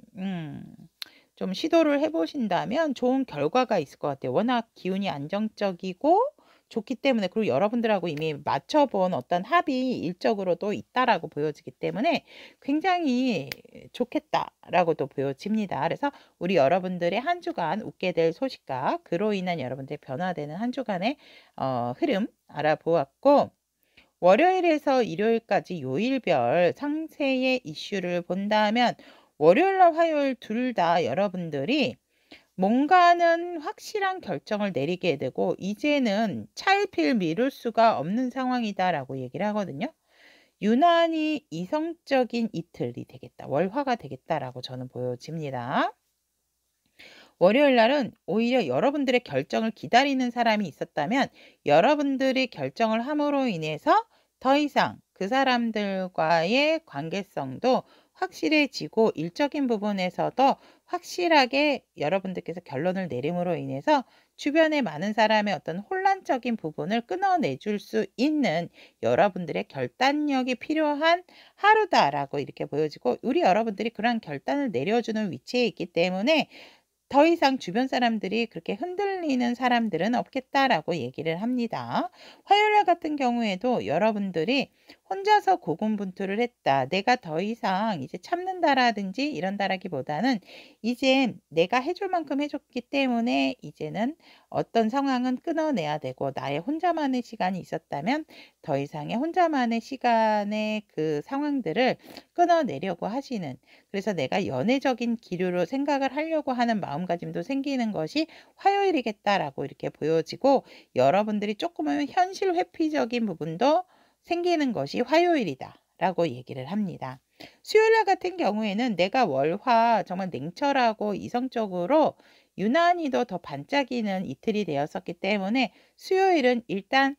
좀 시도를 해보신다면 좋은 결과가 있을 것 같아요. 워낙 기운이 안정적이고 좋기 때문에 그리고 여러분들하고 이미 맞춰본 어떤 합이 일적으로도 있다라고 보여지기 때문에 굉장히 좋겠다라고도 보여집니다. 그래서 우리 여러분들의 한 주간 웃게 될 소식과 그로 인한 여러분들의 변화되는 한 주간의 흐름 알아보았고 월요일에서 일요일까지 요일별 상세의 이슈를 본다면 월요일과 화요일 둘 다 여러분들이 뭔가는 확실한 결정을 내리게 되고 이제는 차일피일 미룰 수가 없는 상황이다라고 얘기를 하거든요. 유난히 이성적인 이틀이 되겠다. 월화가 되겠다라고 저는 보여집니다. 월요일 날은 오히려 여러분들의 결정을 기다리는 사람이 있었다면 여러분들이 결정을 함으로 인해서 더 이상 그 사람들과의 관계성도 확실해지고 일적인 부분에서도 확실하게 여러분들께서 결론을 내림으로 인해서 주변에 많은 사람의 어떤 혼란적인 부분을 끊어내줄 수 있는 여러분들의 결단력이 필요한 하루다라고 이렇게 보여지고 우리 여러분들이 그러한 결단을 내려주는 위치에 있기 때문에 더 이상 주변 사람들이 그렇게 흔들리는 사람들은 없겠다라고 얘기를 합니다. 화요일 같은 경우에도 여러분들이 혼자서 고군분투를 했다. 내가 더 이상 이제 참는다라든지 이런다라기보다는 이제 내가 해줄 만큼 해줬기 때문에 이제는 어떤 상황은 끊어내야 되고 나의 혼자만의 시간이 있었다면 더 이상의 혼자만의 시간의 그 상황들을 끊어내려고 하시는 그래서 내가 연애적인 기류로 생각을 하려고 하는 마음가짐도 생기는 것이 화요일이겠다라고 이렇게 보여지고 여러분들이 조금은 현실 회피적인 부분도 생기는 것이 화요일이다라고 얘기를 합니다. 수요일 같은 경우에는 내가 월화 정말 냉철하고 이성적으로 유난히도 더 반짝이는 이틀이 되었었기 때문에 수요일은 일단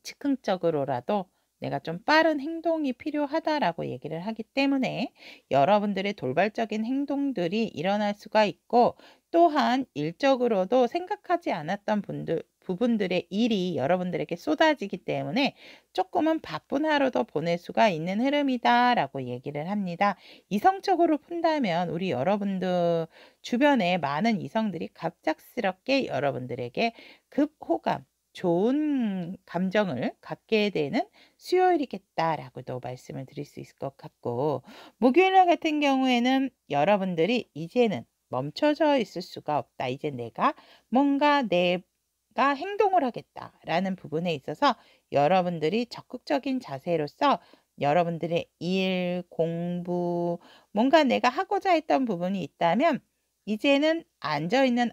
즉흥적으로라도 내가 좀 빠른 행동이 필요하다라고 얘기를 하기 때문에 여러분들의 돌발적인 행동들이 일어날 수가 있고 또한 일적으로도 생각하지 않았던 부분들의 일이 여러분들에게 쏟아지기 때문에 조금은 바쁜 하루도 보낼 수가 있는 흐름이다라고 얘기를 합니다. 이성적으로 푼다면 우리 여러분들 주변에 많은 이성들이 갑작스럽게 여러분들에게 급호감, 좋은 감정을 갖게 되는 수요일이겠다라고도 말씀을 드릴 수 있을 것 같고, 목요일날 같은 경우에는 여러분들이 이제는 멈춰져 있을 수가 없다. 이제 내가 뭔가 내가 행동을 하겠다라는 부분에 있어서 여러분들이 적극적인 자세로서 여러분들의 일, 공부, 뭔가 내가 하고자 했던 부분이 있다면 이제는 앉아있는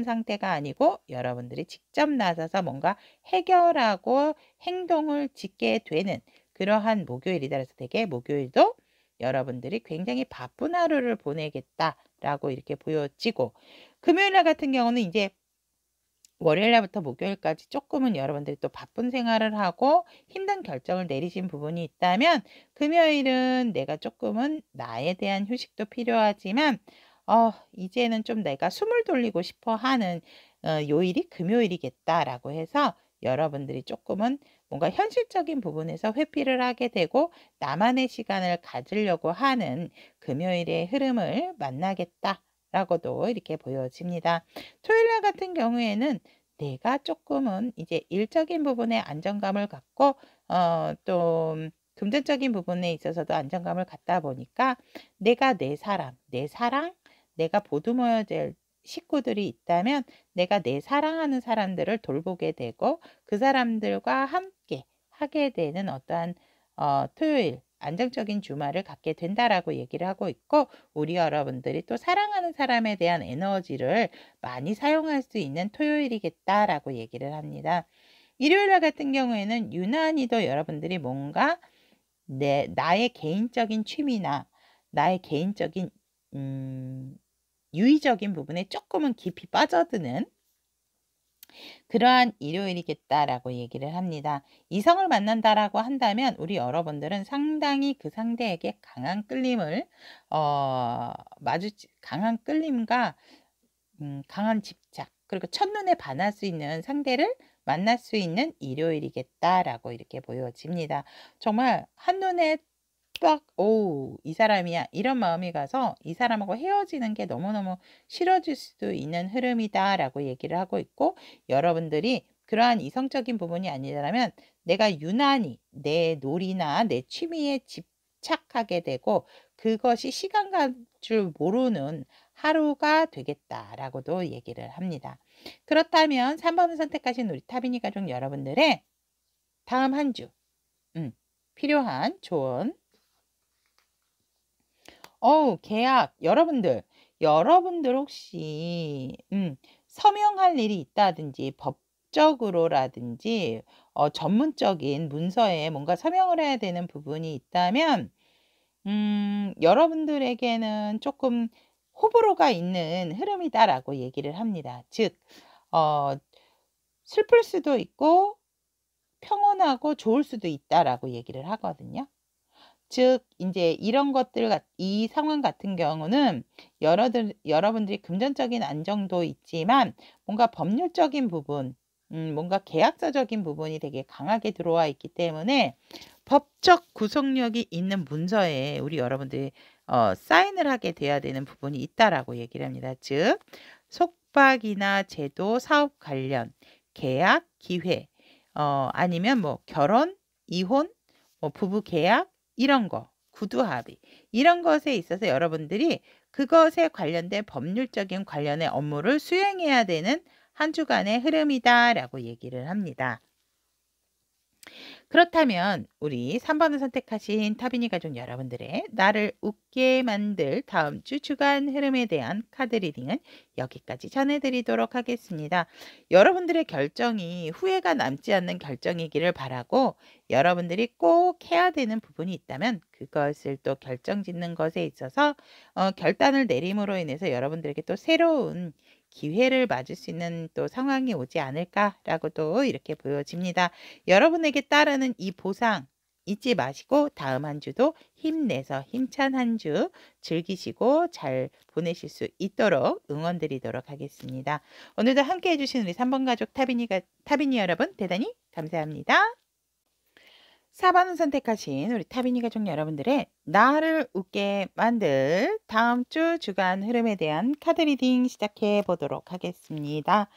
상태가 아니고 여러분들이 직접 나서서 뭔가 해결하고 행동을 짓게 되는 그러한 목요일이다. 그래서 되게 목요일도 여러분들이 굉장히 바쁜 하루를 보내겠다라고 이렇게 보여지고, 금요일날 같은 경우는 이제 월요일날부터 목요일까지 조금은 여러분들이 또 바쁜 생활을 하고 힘든 결정을 내리신 부분이 있다면, 금요일은 내가 조금은 나에 대한 휴식도 필요하지만 이제는 좀 내가 숨을 돌리고 싶어 하는 요일이 금요일이겠다라고 해서 여러분들이 조금은 뭔가 현실적인 부분에서 회피를 하게 되고 나만의 시간을 가지려고 하는 금요일의 흐름을 만나겠다라고도 이렇게 보여집니다. 토요일날 같은 경우에는 내가 조금은 이제 일적인 부분에 안정감을 갖고 또 금전적인 부분에 있어서도 안정감을 갖다 보니까 내가 내 사랑, 내가 보듬어야 될 식구들이 있다면 내가 내 사랑하는 사람들을 돌보게 되고 그 사람들과 함께 하게 되는 어떠한 토요일 안정적인 주말을 갖게 된다라고 얘기를 하고 있고, 우리 여러분들이 또 사랑하는 사람에 대한 에너지를 많이 사용할 수 있는 토요일이겠다라고 얘기를 합니다. 일요일 같은 경우에는 유난히도 여러분들이 뭔가 나의 개인적인 취미나 나의 개인적인 유의적인 부분에 조금은 깊이 빠져드는 그러한 일요일이겠다라고 얘기를 합니다. 이성을 만난다라고 한다면 우리 여러분들은 상당히 그 상대에게 강한 끌림을 강한 끌림과 강한 집착, 그리고 첫눈에 반할 수 있는 상대를 만날 수 있는 일요일이겠다라고 이렇게 보여집니다. 정말 한눈에 딱, 오, 이 사람이야. 이런 마음이 가서 이 사람하고 헤어지는 게 너무너무 싫어질 수도 있는 흐름이다라고 얘기를 하고 있고, 여러분들이 그러한 이성적인 부분이 아니라면 내가 유난히 내 놀이나 내 취미에 집착하게 되고 그것이 시간 갈 줄 모르는 하루가 되겠다라고도 얘기를 합니다. 그렇다면 3번을 선택하신 우리 타비니 가족 여러분들의 다음 한 주 필요한 조언. 계약. 여러분들 혹시 서명할 일이 있다든지 법적으로라든지 전문적인 문서에 뭔가 서명을 해야 되는 부분이 있다면 여러분들에게는 조금 호불호가 있는 흐름이다라고 얘기를 합니다. 즉 슬플 수도 있고 평온하고 좋을 수도 있다라고 얘기를 하거든요. 즉 이제 이런 것들, 이 상황 같은 경우는 여러분들이 금전적인 안정도 있지만 뭔가 법률적인 부분, 뭔가 계약서적인 부분이 되게 강하게 들어와 있기 때문에 법적 구속력이 있는 문서에 우리 여러분들이 사인을 하게 돼야 되는 부분이 있다라고 얘기를 합니다. 즉 속박이나 제도, 사업 관련, 계약, 기회, 아니면 뭐 결혼, 이혼, 부부 계약, 이런 거, 구두 합의, 이런 것에 있어서 여러분들이 그것에 관련된 법률적인 관련의 업무를 수행해야 되는 한 주간의 흐름이다라고 얘기를 합니다. 그렇다면 우리 3번을 선택하신 타비니 가족 여러분들의 나를 웃게 만들 다음 주 주간 흐름에 대한 카드 리딩은 여기까지 전해드리도록 하겠습니다. 여러분들의 결정이 후회가 남지 않는 결정이기를 바라고, 여러분들이 꼭 해야 되는 부분이 있다면 그것을 또 결정짓는 것에 있어서 결단을 내림으로 인해서 여러분들에게 또 새로운 기회를 맞을 수 있는 또 상황이 오지 않을까라고도 이렇게 보여집니다. 여러분에게 따르는 이 보상, 잊지 마시고 다음 한 주도 힘내서 힘찬 한 주 즐기시고 잘 보내실 수 있도록 응원드리도록 하겠습니다. 오늘도 함께 해주신 우리 3번 가족 타비니 여러분 대단히 감사합니다. 4번을 선택하신 우리 타비니 가족 여러분들의 나를 웃게 만들 다음 주 주간 흐름에 대한 카드 리딩 시작해 보도록 하겠습니다.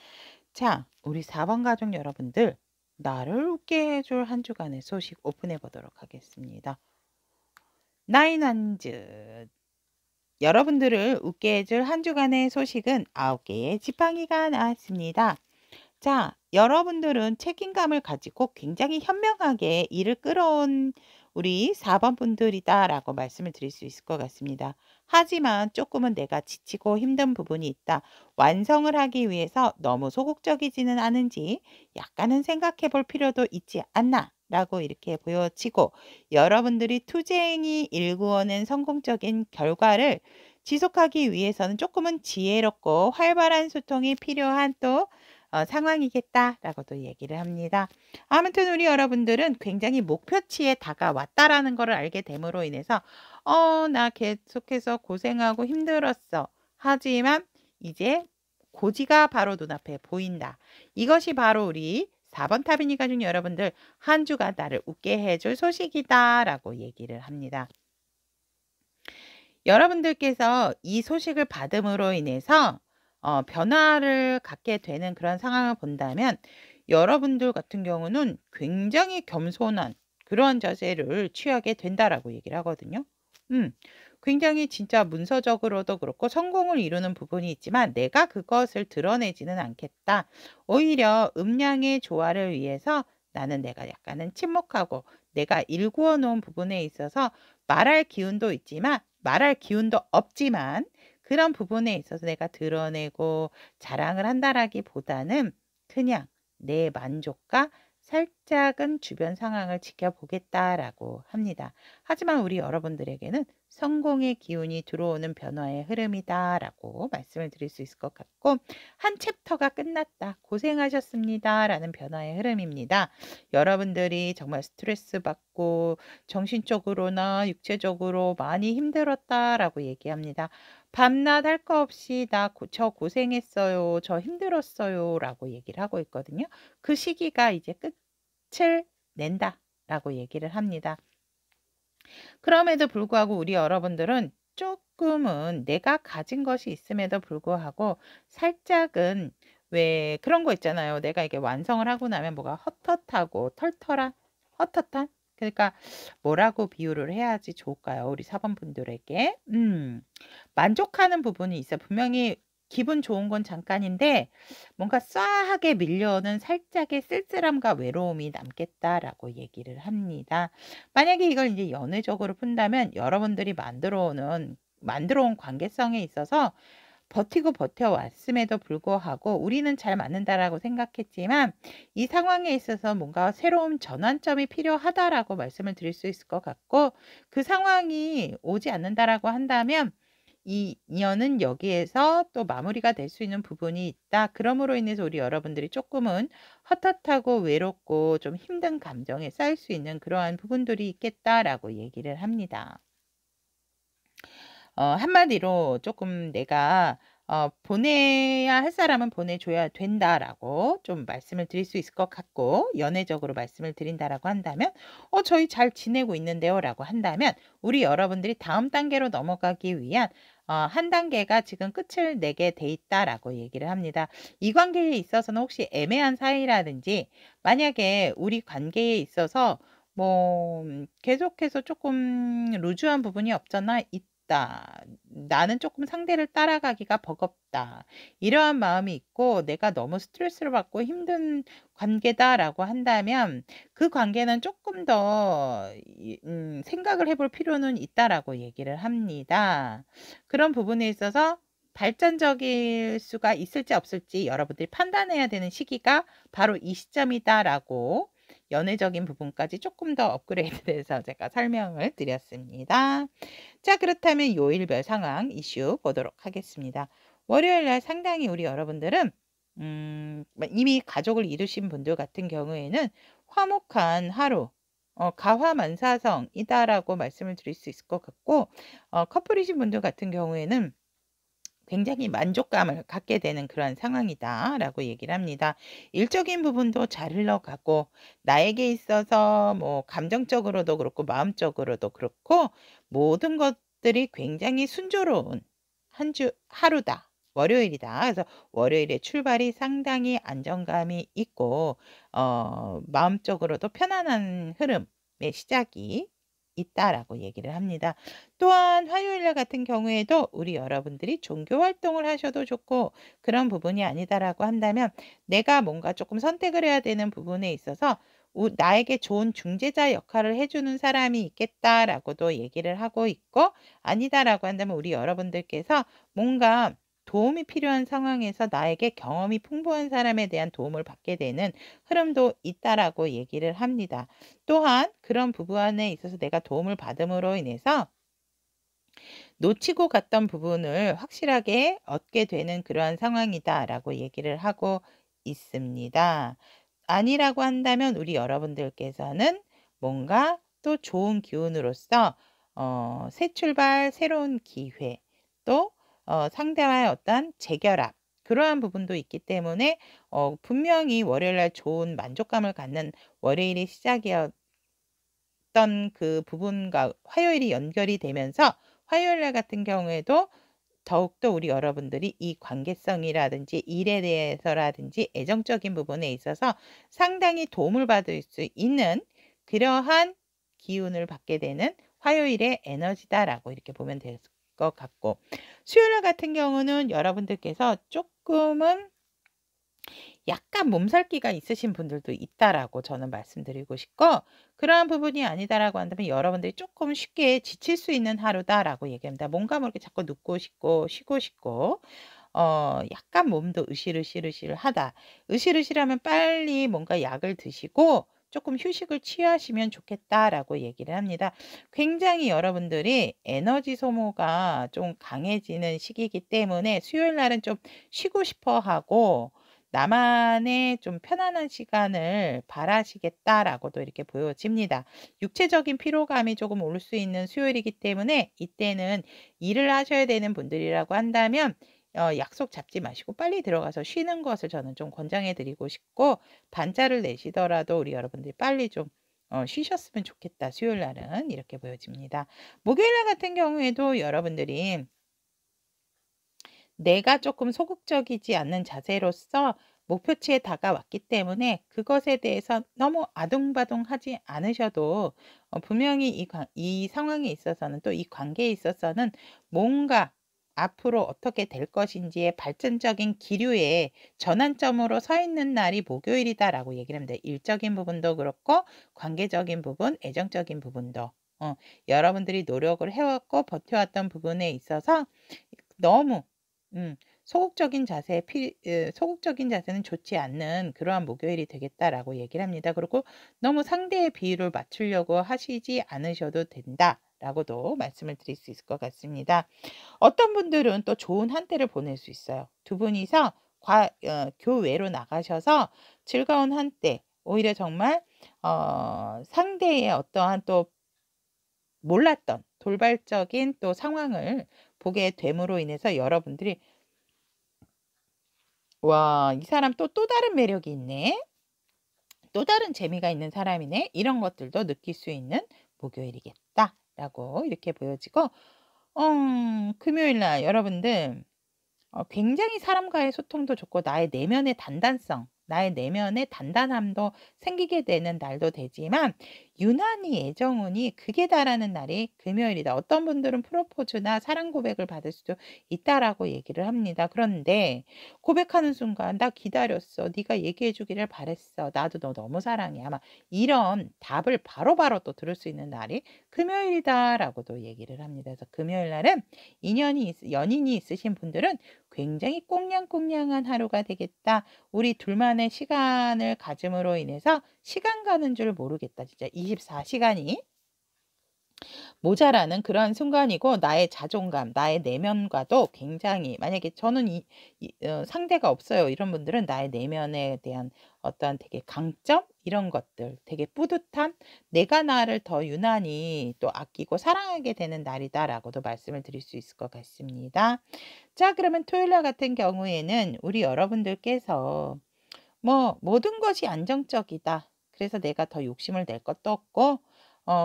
자, 우리 4번 가족 여러분들 나를 웃게 해줄 한 주간의 소식 오픈해 보도록 하겠습니다. 나인 원즈 여러분들을 웃게 해줄 한 주간의 소식은 9개의 지팡이가 나왔습니다. 자, 여러분들은 책임감을 가지고 굉장히 현명하게 일을 끌어온 우리 4번 분들이다라고 말씀을 드릴 수 있을 것 같습니다. 하지만 조금은 내가 지치고 힘든 부분이 있다. 완성을 하기 위해서 너무 소극적이지는 않은지 약간은 생각해 볼 필요도 있지 않나 라고 이렇게 보여지고 여러분들이 투쟁이 일구어낸 성공적인 결과를 지속하기 위해서는 조금은 지혜롭고 활발한 소통이 필요한 또 상황이겠다라고도 얘기를 합니다. 아무튼 우리 여러분들은 굉장히 목표치에 다가왔다라는 것을 알게 됨으로 인해서 나 계속해서 고생하고 힘들었어. 하지만 이제 고지가 바로 눈앞에 보인다. 이것이 바로 우리 4번 타비니 가족 여러분들 한 주가 나를 웃게 해줄 소식이다라고 얘기를 합니다. 여러분들께서 이 소식을 받음으로 인해서 변화를 갖게 되는 그런 상황을 본다면 여러분들 같은 경우는 굉장히 겸손한 그런 자세를 취하게 된다라고 얘기를 하거든요. 굉장히 진짜 문서적으로도 그렇고 성공을 이루는 부분이 있지만 내가 그것을 드러내지는 않겠다. 오히려 음량의 조화를 위해서 나는 내가 약간은 침묵하고 내가 일구어 놓은 부분에 있어서 말할 기운도 있지만 말할 기운도 없지만 그런 부분에 있어서 내가 드러내고 자랑을 한다라기보다는 그냥 내 만족과 살짝은 주변 상황을 지켜보겠다라고 합니다. 하지만 우리 여러분들에게는 성공의 기운이 들어오는 변화의 흐름이다라고 말씀을 드릴 수 있을 것 같고 한 챕터가 끝났다. 고생하셨습니다. 라는 변화의 흐름입니다. 여러분들이 정말 스트레스 받고 정신적으로나 육체적으로 많이 힘들었다라고 얘기합니다. 밤낮 할 거 없이 저 고생했어요. 저 힘들었어요. 라고 얘기를 하고 있거든요. 그 시기가 이제 끝을 낸다라고 얘기를 합니다. 그럼에도 불구하고 우리 여러분들은 조금은 내가 가진 것이 있음에도 불구하고 살짝은 왜 그런 거 있잖아요. 내가 이게 완성을 하고 나면 뭐가 헛헛하고 털털한 헛헛한 그러니까 뭐라고 비유를 해야지 좋을까요? 우리 4번 분들에게 만족하는 부분이 있어요. 분명히 기분 좋은 건 잠깐인데 뭔가 쏴하게 밀려오는 살짝의 쓸쓸함과 외로움이 남겠다라고 얘기를 합니다. 만약에 이걸 이제 연애적으로 푼다면 여러분들이 만들어 온 관계성에 있어서 버티고 버텨왔음에도 불구하고 우리는 잘 맞는다라고 생각했지만 이 상황에 있어서 뭔가 새로운 전환점이 필요하다라고 말씀을 드릴 수 있을 것 같고 그 상황이 오지 않는다라고 한다면 이 인연은 여기에서 또 마무리가 될 수 있는 부분이 있다. 그러므로 인해서 우리 여러분들이 조금은 헛헛하고 외롭고 좀 힘든 감정에 쌓일 수 있는 그러한 부분들이 있겠다라고 얘기를 합니다. 한마디로 조금 내가 보내야 할 사람은 보내줘야 된다라고 좀 말씀을 드릴 수 있을 것 같고 연애적으로 말씀을 드린다라고 한다면 저희 잘 지내고 있는데요 라고 한다면 우리 여러분들이 다음 단계로 넘어가기 위한 한 단계가 지금 끝을 내게 돼 있다라고 얘기를 합니다. 이 관계에 있어서는 혹시 애매한 사이라든지 만약에 우리 관계에 있어서 뭐 계속해서 조금 루즈한 부분이 없잖아 있다. 나는 조금 상대를 따라가기가 버겁다. 이러한 마음이 있고 내가 너무 스트레스를 받고 힘든 관계다라고 한다면 그 관계는 조금 더 생각을 해볼 필요는 있다라고 얘기를 합니다. 그런 부분에 있어서 발전적일 수가 있을지 없을지 여러분들이 판단해야 되는 시기가 바로 이 시점이다라고 연애적인 부분까지 조금 더 업그레이드돼서 제가 설명을 드렸습니다. 자, 그렇다면 요일별 상황 이슈 보도록 하겠습니다. 월요일 날 상당히 우리 여러분들은 이미 가족을 이루신 분들 같은 경우에는 화목한 하루 가화만사성이다라고 말씀을 드릴 수 있을 것 같고, 커플이신 분들 같은 경우에는 굉장히 만족감을 갖게 되는 그러한 상황이다라고 얘기를 합니다. 일적인 부분도 잘 흘러가고 나에게 있어서 뭐 감정적으로도 그렇고 마음적으로도 그렇고 모든 것들이 굉장히 순조로운 한 주 하루다. 월요일이다. 그래서 월요일의 출발이 상당히 안정감이 있고 마음적으로도 편안한 흐름의 시작이 있다라고 얘기를 합니다. 또한 화요일 날 같은 경우에도 우리 여러분들이 종교 활동을 하셔도 좋고 그런 부분이 아니다라고 한다면 내가 뭔가 조금 선택을 해야 되는 부분에 있어서 나에게 좋은 중재자 역할을 해주는 사람이 있겠다라고도 얘기를 하고 있고, 아니다라고 한다면 우리 여러분들께서 뭔가 도움이 필요한 상황에서 나에게 경험이 풍부한 사람에 대한 도움을 받게 되는 흐름도 있다라고 얘기를 합니다. 또한 그런 부분에 있어서 내가 도움을 받음으로 인해서 놓치고 갔던 부분을 확실하게 얻게 되는 그러한 상황이다라고 얘기를 하고 있습니다. 아니라고 한다면 우리 여러분들께서는 뭔가 또 좋은 기운으로서 새 출발, 새로운 기회, 또 상대와의 어떤 재결합, 그러한 부분도 있기 때문에 분명히 월요일날 좋은 만족감을 갖는 월요일의 시작이었던 그 부분과 화요일이 연결이 되면서 화요일날 같은 경우에도 더욱더 우리 여러분들이 이 관계성이라든지 일에 대해서라든지 애정적인 부분에 있어서 상당히 도움을 받을 수 있는 그러한 기운을 받게 되는 화요일의 에너지다라고 이렇게 보면 될 것 같고, 수요일 같은 경우는 여러분들께서 조금은 약간 몸살기가 있으신 분들도 있다라고 저는 말씀드리고 싶고, 그러한 부분이 아니다라고 한다면 여러분들이 조금 쉽게 지칠 수 있는 하루다라고 얘기합니다. 뭔가 모르게 자꾸 눕고 싶고 쉬고 싶고 약간 몸도 으실으실하다. 으실으실하면 빨리 뭔가 약을 드시고 조금 휴식을 취하시면 좋겠다라고 얘기를 합니다. 굉장히 여러분들이 에너지 소모가 좀 강해지는 시기이기 때문에 수요일 날은 좀 쉬고 싶어 하고 나만의 좀 편안한 시간을 바라시겠다라고도 이렇게 보여집니다. 육체적인 피로감이 조금 올 수 있는 수요일이기 때문에 이때는 일을 하셔야 되는 분들이라고 한다면 약속 잡지 마시고 빨리 들어가서 쉬는 것을 저는 좀 권장해 드리고 싶고, 반차를 내시더라도 우리 여러분들이 빨리 좀 쉬셨으면 좋겠다. 수요일 날은 이렇게 보여집니다. 목요일 날 같은 경우에도 여러분들이 내가 조금 소극적이지 않는 자세로서 목표치에 다가왔기 때문에 그것에 대해서 너무 아둥바둥하지 않으셔도 분명히 이 상황에 있어서는 또 이 관계에 있어서는 뭔가 앞으로 어떻게 될 것인지의 발전적인 기류의 전환점으로 서 있는 날이 목요일이다라고 얘기를 합니다. 일적인 부분도 그렇고 관계적인 부분, 애정적인 부분도 여러분들이 노력을 해왔고 버텨왔던 부분에 있어서 너무 소극적인 자세는 좋지 않는 그러한 목요일이 되겠다라고 얘기를 합니다. 그리고 너무 상대의 비율을 맞추려고 하시지 않으셔도 된다라고도 말씀을 드릴 수 있을 것 같습니다. 어떤 분들은 또 좋은 한때를 보낼 수 있어요. 두 분이서 교외로 나가셔서 즐거운 한때, 오히려 정말 상대의 어떠한 또 몰랐던 돌발적인 또 상황을 보게 됨으로 인해서 여러분들이 '와, 이 사람 또 다른 매력이 있네. 또 다른 재미가 있는 사람이네.' 이런 것들도 느낄 수 있는 목요일이겠다라고 이렇게 보여지고, 금요일 날 여러분들 굉장히 사람과의 소통도 좋고 나의 내면의 단단성, 나의 내면의 단단함도 생기게 되는 날도 되지만 유난히 애정운이 극에 달하는 날이 금요일이다. 어떤 분들은 프로포즈나 사랑 고백을 받을 수도 있다라고 얘기를 합니다. 그런데 고백하는 순간 "나 기다렸어. 네가 얘기해 주기를 바랬어. 나도 너 너무 사랑해." 아마 이런 답을 바로바로 또 들을 수 있는 날이 금요일이다라고도 얘기를 합니다. 그래서 금요일 날은 연인이 있으신 분들은 굉장히 꽁냥꽁냥한 하루가 되겠다. 우리 둘만의 시간을 가짐으로 인해서 시간 가는 줄 모르겠다. 진짜 24시간이 모자라는 그러한 순간이고 나의 자존감, 나의 내면과도 굉장히 만약에 저는 상대가 없어요. 이런 분들은 나의 내면에 대한 어떠한 되게 강점 이런 것들 되게 뿌듯한 내가 나를 더 유난히 또 아끼고 사랑하게 되는 날이다라고도 말씀을 드릴 수 있을 것 같습니다. 자, 그러면 토요일날 같은 경우에는 우리 여러분들께서 뭐 모든 것이 안정적이다. 그래서 내가 더 욕심을 낼 것도 없고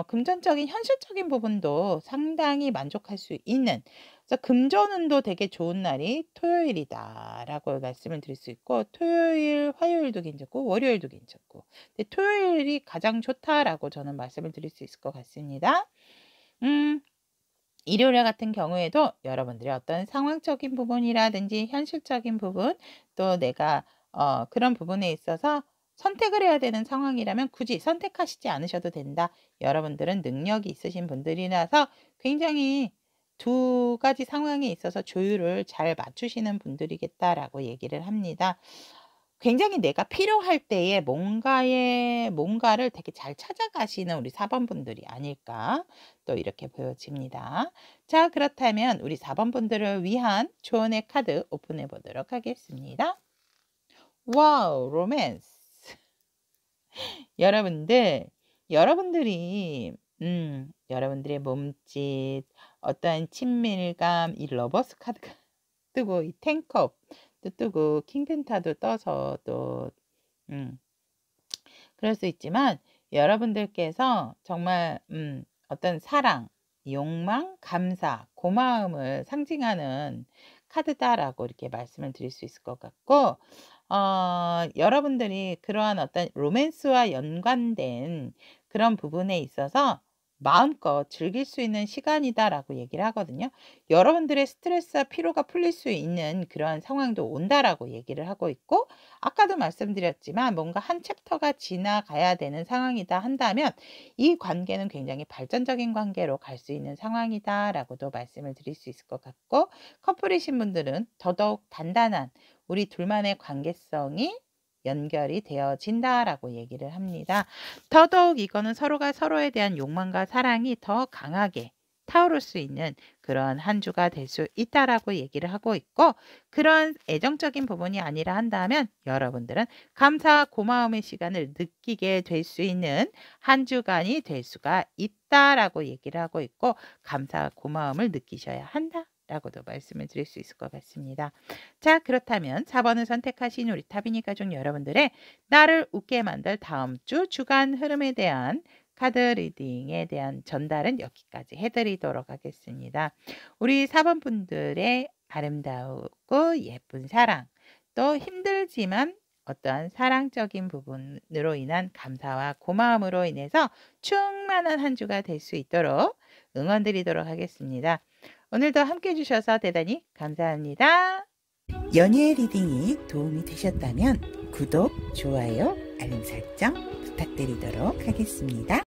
금전적인 현실적인 부분도 상당히 만족할 수 있는 그래서 금전운도 되게 좋은 날이 토요일이다라고 말씀을 드릴 수 있고 토요일, 화요일도 괜찮고 월요일도 괜찮고 근데 토요일이 가장 좋다라고 저는 말씀을 드릴 수 있을 것 같습니다. 일요일 같은 경우에도 여러분들의 어떤 상황적인 부분이라든지 현실적인 부분 또 내가 그런 부분에 있어서 선택을 해야 되는 상황이라면 굳이 선택하시지 않으셔도 된다. 여러분들은 능력이 있으신 분들이라서 굉장히 두 가지 상황에 있어서 조율을 잘 맞추시는 분들이겠다라고 얘기를 합니다. 굉장히 내가 필요할 때에 뭔가를 되게 잘 찾아가시는 우리 4번 분들이 아닐까 또 이렇게 보여집니다. 자, 그렇다면 우리 4번 분들을 위한 조언의 카드 오픈해 보도록 하겠습니다. 와우, 로맨스. 여러분들이 여러분들의 몸짓, 어떠한 친밀감, 이 러버스 카드가 뜨고 이 텐컵도 뜨고 킹펜타도 떠서 또 그럴 수 있지만 여러분들께서 정말 어떤 사랑, 욕망, 감사, 고마움을 상징하는 카드다라고 이렇게 말씀을 드릴 수 있을 것 같고 여러분들이 그러한 어떤 로맨스와 연관된 그런 부분에 있어서 마음껏 즐길 수 있는 시간이다라고 얘기를 하거든요. 여러분들의 스트레스와 피로가 풀릴 수 있는 그러한 상황도 온다라고 얘기를 하고 있고 아까도 말씀드렸지만 뭔가 한 챕터가 지나가야 되는 상황이다 한다면 이 관계는 굉장히 발전적인 관계로 갈 수 있는 상황이다라고도 말씀을 드릴 수 있을 것 같고 커플이신 분들은 더더욱 단단한 우리 둘만의 관계성이 연결이 되어진다라고 얘기를 합니다. 더더욱 이거는 서로가 서로에 대한 욕망과 사랑이 더 강하게 타오를 수 있는 그런 한 주가 될 수 있다라고 얘기를 하고 있고 그런 애정적인 부분이 아니라 한다면 여러분들은 감사와 고마움의 시간을 느끼게 될 수 있는 한 주간이 될 수가 있다라고 얘기를 하고 있고 감사와 고마움을 느끼셔야 한다. 라고도 말씀을 드릴 수 있을 것 같습니다. 자, 그렇다면 4번을 선택하신 우리 타비니 가족 여러분들의 나를 웃게 만들 다음 주 주간 흐름에 대한 카드 리딩에 대한 전달은 여기까지 해드리도록 하겠습니다. 우리 4번 분들의 아름다우고 예쁜 사랑 또 힘들지만 어떠한 사랑적인 부분으로 인한 감사와 고마움으로 인해서 충만한 한 주가 될 수 있도록 응원드리도록 하겠습니다. 오늘도 함께 해주셔서 대단히 감사합니다. 연예 리딩이 도움이 되셨다면 구독, 좋아요, 알림 설정 부탁드리도록 하겠습니다.